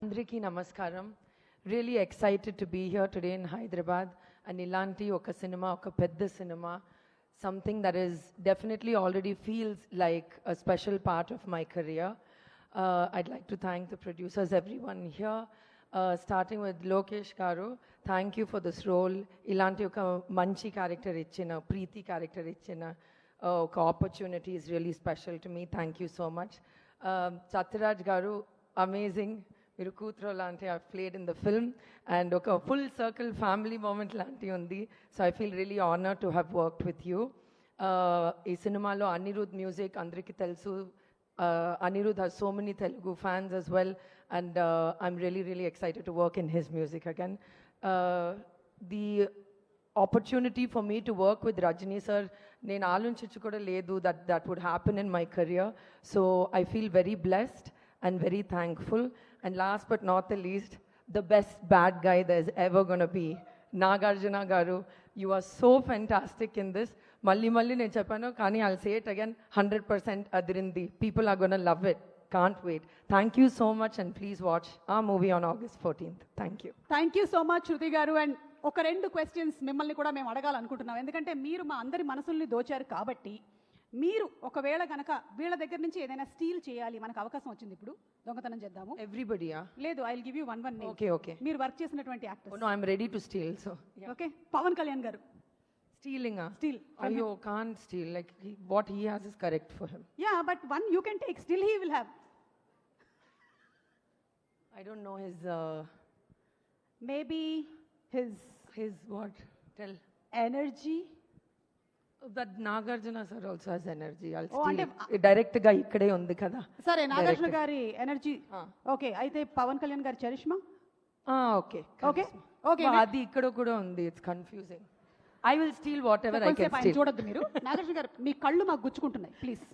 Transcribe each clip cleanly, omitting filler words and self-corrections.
Andriki Namaskaram. Really excited to be here today in Hyderabad. And Ilanti oka cinema, oka pedda cinema. Something that is definitely already feels like a special part of my career. I'd like to thank the producers, everyone here. Starting with Lokesh Garu, thank you for this role. Ilanti oka manchi character ichina, Preeti character ichina. Oka opportunity is really special to me. Thank you so much. Chaturaj Garu, amazing. మీరు కూతురు లాంటి I played in the film and ఒక full circle family moment లాంటి ఉంది. So I feel really honour to have worked with you. ఈ సినిమాలో Anirudh music అందరికీ తెలుసు. Anirudh has so many Telugu fans as well, and I'm really excited to work in his music again. The opportunity for me to work with Rajni sir, నేను ఆలోచించి కూడా లేదు that would happen in my career. So I feel very blessed and very thankful. And last but not the least, the best bad guy there's ever going to be, Nagarjuna Garu. You are so fantastic in this. Malli నేను చెప్పాను కానీ I'll say it again, 100% Adirindi. People are going to love it. Can't wait. Thank you so much, and please watch our movie on August 14th. Thank you. Thank you so much, Shruti Garu. And ఒక రెండు questions మిమ్మల్ని కూడా మేము అడగాలనుకుంటున్నాం. ఎందుకంటే మీరు మా అందరి మనసుల్ని దోచారు కాబట్టి మీరు ఒకవేళ కనుక వీళ్ళ దగ్గర నుంచి ఏదైనా స్టీల్ చేయాలి, మనకు అవకాశం వచ్చింది, ఇప్పుడు దొంగతనం చేద్దాము. ఎవ్రీబడీయా? లేదు, I will give you one name. Okay. మీరు వర్క్ చేసినటువంటి actor. No, I am ready to steal. So okay, Pawan Kalyan గారు. స్టీలింగ్? స్టీల్. అయ్యో, can't steal. Like what he has is correct for him. Yeah, but one you can take. Still he will have. I don't know his maybe his what? Tell. Energy. But Nagarjuna sir also has energy. I'll steal it. Direct గా ఇక్కడే ఉంది కదా. సరే, నాగార్జున గారి energy. Okay, అయితే పవన్ కళ్యాణ్ గారి charisma. Okay okay okay, అది ఇక్కడ కూడా ఉంది. It's confusing. I will steel what ever I can steel. చూడొద్దు మీరు. నాగార్జున గారు, మీ కళ్ళు మాకు గుచ్చుకుంటున్నాయి, ప్లీజ్.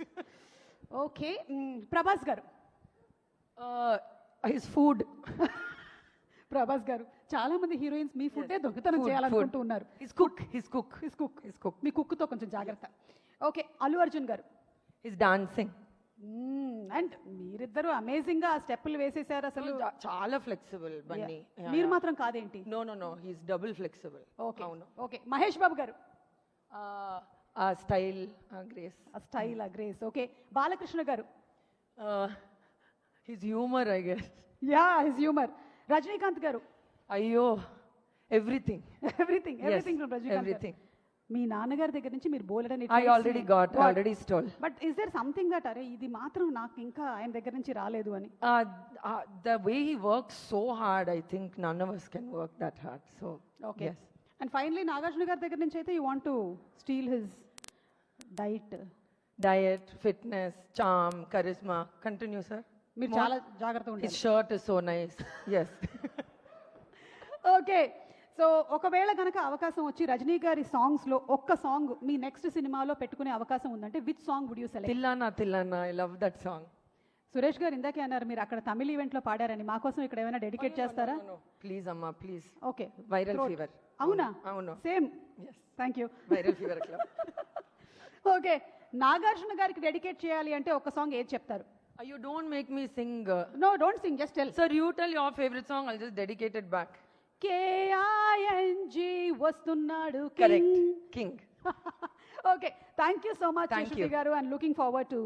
ఓకే, ప్రభాస్ గారు. His food. ప్రభాస్ గారు, చాలా మంది హీరోయిన్స్ మీ ఫుడ్డే దొంగతనం చేయాలనుకుంటూ ఉన్నారు. His cook. మీ కుక్తో కొంచెం జాగ్రత్త. ఓకే, అల్లు అర్జున్ గారు. His dancing. అండ్ మీరిద్దరు అమేజింగ్ గా స్టెప్పులు వేసేసారు. అసలు చాలా ఫ్లెక్సిబుల్ బన్నీ. మీరు మాత్రం కాదేంటి? No, his double flexible. Okay okay. Mahesh Babu గారు. ఆ స్టైల్, ఆ గ్రేస్. ఓకే, బాలకృష్ణ గారు. His humour, I guess. Yeah, his humour. Rajinikanth గారు. అయ్యో, ఎవ్రీథింగ్ ఫ్రమ్ రజనీకాంత్. మీ నాన్నగారి దగ్గర నుంచి మీరు బోలెడని I already stole. But is there something that అరే ఇది మాత్రం నాకు ఇంకా ఆయన దగ్గర నుంచి రాలేదు అని? The way he works so hard, I think none of us can work that hard. So okay, yes. And finally, Nagarjuna గారి దగ్గర నుంచి అయితే you want to steal his diet, fitness, charm, charisma. Continue, sir. మీరు చాలా జాగ్రత్తగా ఉండండి. His shirt is so nice. Yes. Okay, so ఒకవేళ కనుక అవకాశం వచ్చి రజనీ గారి సాంగ్స్ లో ఒక్క సాంగ్ మీ నెక్స్ట్ సినిమాలో పెట్టుకునే అవకాశం ఉందంటే which song would you select? Thillana, I love that song. Suresh గారు ఇందాకే అన్నారు మీరు అక్కడ తమిళ ఈవెంట్ లో పాడారని. మా కోసం ఇక్కడ ఏమైనా డెడికేట్ చేస్తారా? ప్లీజ్ అమ్మా, ప్లీజ్. Okay, viral fever. అవునా? అవును, same. Thank you. Viral fever club. Okay, Nagarjuna గారికి డెడికేట్ చేయాలి అంటే ఒక సాంగ్ ఏది చెప్తారు? You don't make me sing. No, don't sing, just tell. Sir, you tell your favorite song, I'll just dedicate it back. K-I-N-G వస్తున్నాడు Correct. King. Okay, thank you so much, Shruti garu, and looking forward to